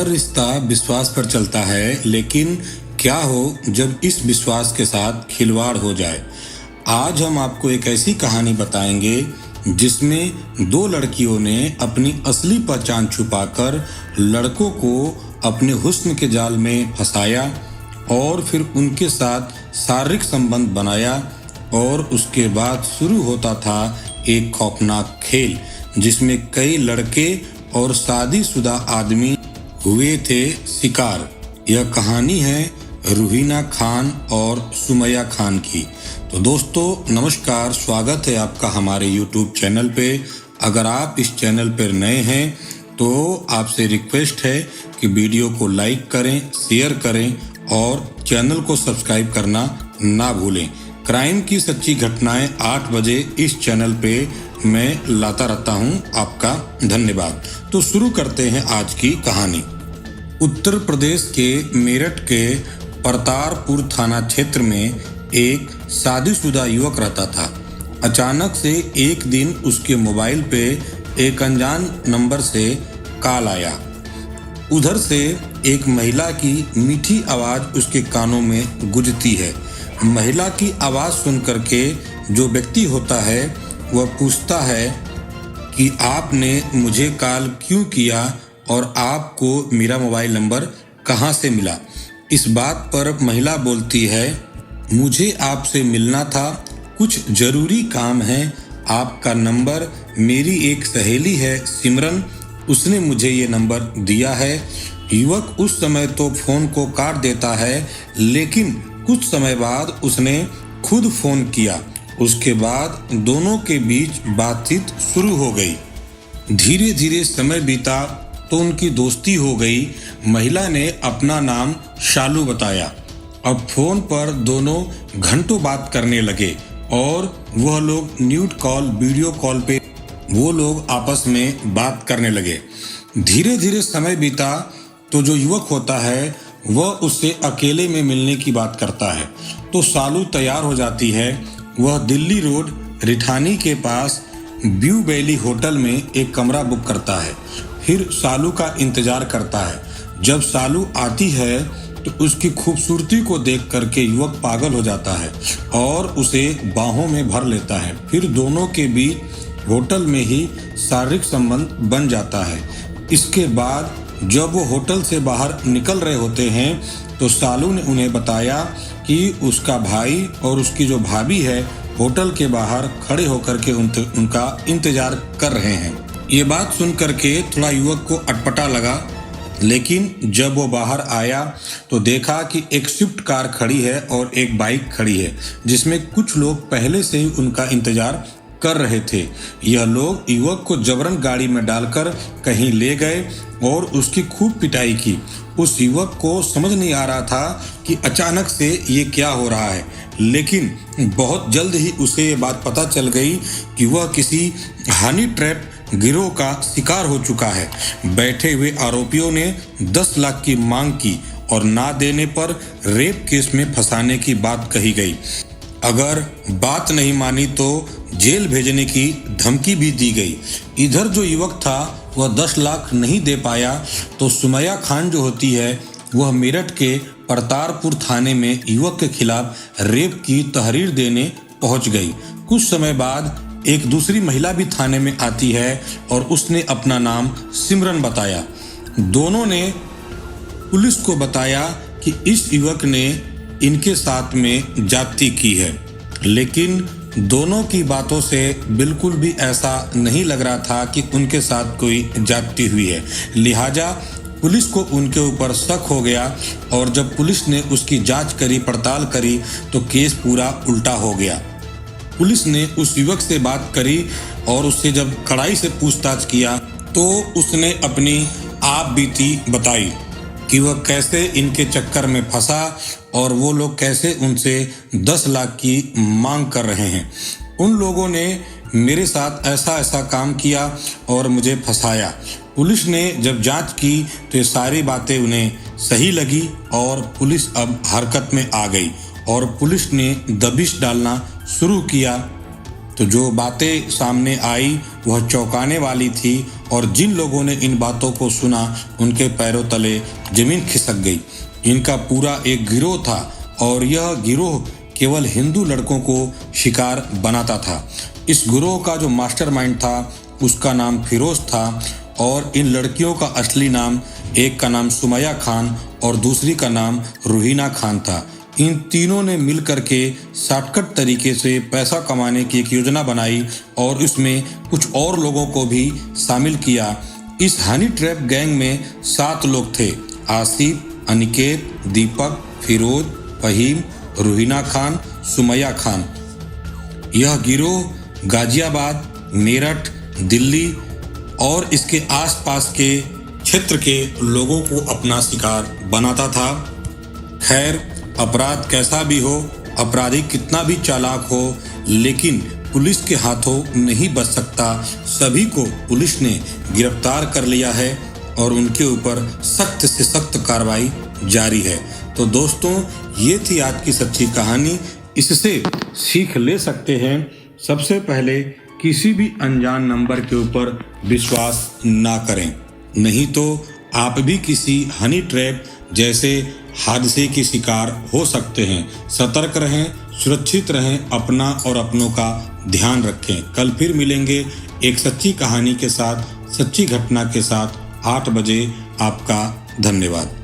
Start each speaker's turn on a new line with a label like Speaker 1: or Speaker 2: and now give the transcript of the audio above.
Speaker 1: रिश्ता विश्वास पर चलता है, लेकिन क्या हो जब इस विश्वास के साथ खिलवाड़ हो जाए। आज हम आपको एक ऐसी कहानी बताएंगे जिसमें दो लड़कियों ने अपनी असली पहचान छुपाकर लड़कों को अपने हुस्न के जाल में फंसाया और फिर उनके साथ शारीरिक संबंध बनाया और उसके बाद शुरू होता था एक खौफनाक खेल जिसमें कई लड़के और शादीशुदा आदमी हुए थे शिकार। यह कहानी है रूहीना खान और सुमैया खान की। तो दोस्तों नमस्कार, स्वागत है आपका हमारे YouTube चैनल पे। अगर आप इस चैनल पर नए हैं तो आपसे रिक्वेस्ट है कि वीडियो को लाइक करें, शेयर करें और चैनल को सब्सक्राइब करना ना भूलें। क्राइम की सच्ची घटनाएं 8 बजे इस चैनल पे मैं लाता रहता हूं। आपका धन्यवाद। तो शुरू करते हैं आज की कहानी। उत्तर प्रदेश के मेरठ के परतारपुर थाना क्षेत्र में एक शादीशुदा युवक रहता था। अचानक से एक दिन उसके मोबाइल पे एक अनजान नंबर से कॉल आया। उधर से एक महिला की मीठी आवाज उसके कानों में गूंजती है। महिला की आवाज सुन करके जो व्यक्ति होता है वह पूछता है कि आपने मुझे कॉल क्यों किया और आपको मेरा मोबाइल नंबर कहां से मिला। इस बात पर महिला बोलती है, मुझे आपसे मिलना था, कुछ जरूरी काम है। आपका नंबर मेरी एक सहेली है सिमरन, उसने मुझे ये नंबर दिया है। युवक उस समय तो फोन को काट देता है, लेकिन कुछ समय बाद उसने खुद फोन किया। उसके बाद दोनों के बीच बातचीत शुरू हो गई। धीरे धीरे समय बीता तो उनकी दोस्ती हो गई। महिला ने अपना नाम शालू बताया। अब फोन पर दोनों घंटों बात करने लगे और वह लोग न्यूड कॉल, वीडियो कॉल पे वो लोग आपस में बात करने लगे। धीरे धीरे समय बीता तो जो युवक होता है वह उससे अकेले में मिलने की बात करता है। तो शालू तैयार हो जाती है। वह दिल्ली रोड रिठानी के पास ब्यू वैली होटल में एक कमरा बुक करता है। फिर शालू का इंतजार करता है। जब शालू आती है तो उसकी खूबसूरती को देख करके युवक पागल हो जाता है और उसे बाहों में भर लेता है। फिर दोनों के बीच होटल में ही शारीरिक संबंध बन जाता है। इसके बाद जब वो होटल से बाहर निकल रहे होते हैं तो शालू ने उन्हें बताया कि उसका भाई और उसकी जो भाभी है होटल के बाहर खड़े होकर के उनका इंतजार कर रहे हैं। ये बात सुन करके थोड़ा युवक को अटपटा लगा, लेकिन जब वो बाहर आया तो देखा कि एक स्विफ्ट कार खड़ी है और एक बाइक खड़ी है जिसमें कुछ लोग पहले से ही उनका इंतजार कर रहे थे। यह लोग युवक को जबरन गाड़ी में डालकर कहीं ले गए और उसकी खूब पिटाई की। उस युवक को समझ नहीं आ रहा था कि अचानक से ये क्या हो रहा है, लेकिन बहुत जल्द ही उसे ये बात पता चल गई कि वह किसी हनी ट्रैप गिरोह का शिकार हो चुका है। बैठे हुए आरोपियों ने 10 लाख की मांग की और ना देने पर रेप केस में फंसाने की बात कही गई। अगर बात नहीं मानी तो जेल भेजने की धमकी भी दी गई। इधर जो युवक था वह 10 लाख नहीं दे पाया तो सुमैया खान जो होती है वह मेरठ के परतारपुर थाने में युवक के खिलाफ रेप की तहरीर देने पहुंच गई। कुछ समय बाद एक दूसरी महिला भी थाने में आती है और उसने अपना नाम सिमरन बताया। दोनों ने पुलिस को बताया कि इस युवक ने इनके साथ में जाति की है, लेकिन दोनों की बातों से बिल्कुल भी ऐसा नहीं लग रहा था कि उनके साथ कोई जाति हुई है। लिहाजा पुलिस को उनके ऊपर शक हो गया और जब पुलिस ने उसकी जांच करी, पड़ताल करी तो केस पूरा उल्टा हो गया। पुलिस ने उस युवक से बात करी और उससे जब कड़ाई से पूछताछ किया तो उसने अपनी आप बीती बताई कि वह कैसे इनके चक्कर में फंसा और वो लोग कैसे उनसे 10 लाख की मांग कर रहे हैं। उन लोगों ने मेरे साथ ऐसा ऐसा काम किया और मुझे फंसाया। पुलिस ने जब जांच की तो ये सारी बातें उन्हें सही लगी और पुलिस अब हरकत में आ गई और पुलिस ने दबिश डालना शुरू किया। तो जो बातें सामने आई वह चौंकाने वाली थी और जिन लोगों ने इन बातों को सुना उनके पैरों तले जमीन खिसक गई। इनका पूरा एक गिरोह था और यह गिरोह केवल हिंदू लड़कों को शिकार बनाता था। इस गिरोह का जो मास्टरमाइंड था उसका नाम फिरोज था और इन लड़कियों का असली नाम, एक का नाम सुमैया खान और दूसरी का नाम रूहीना खान था। इन तीनों ने मिलकर के शॉर्टकट तरीके से पैसा कमाने की एक योजना बनाई और इसमें कुछ और लोगों को भी शामिल किया। इस हनी ट्रैप गैंग में 7 लोग थे: आसिफ, अनिकेत, दीपक, फिरोज, फहीम, रूहीना खान, सुमैया खान। यह गिरोह गाजियाबाद, मेरठ, दिल्ली और इसके आसपास के क्षेत्र के लोगों को अपना शिकार बनाता था। खैर, अपराध कैसा भी हो, अपराधी कितना भी चालाक हो, लेकिन पुलिस के हाथों नहीं बच सकता। सभी को पुलिस ने गिरफ्तार कर लिया है और उनके ऊपर सख्त से सख्त कार्रवाई जारी है। तो दोस्तों, ये थी आज की सच्ची कहानी। इससे सीख ले सकते हैं, सबसे पहले किसी भी अनजान नंबर के ऊपर विश्वास ना करें, नहीं तो आप भी किसी हनी ट्रैप जैसे हादसे की शिकार हो सकते हैं। सतर्क रहें, सुरक्षित रहें, अपना और अपनों का ध्यान रखें। कल फिर मिलेंगे एक सच्ची कहानी के साथ, सच्ची घटना के साथ 8 बजे। आपका धन्यवाद।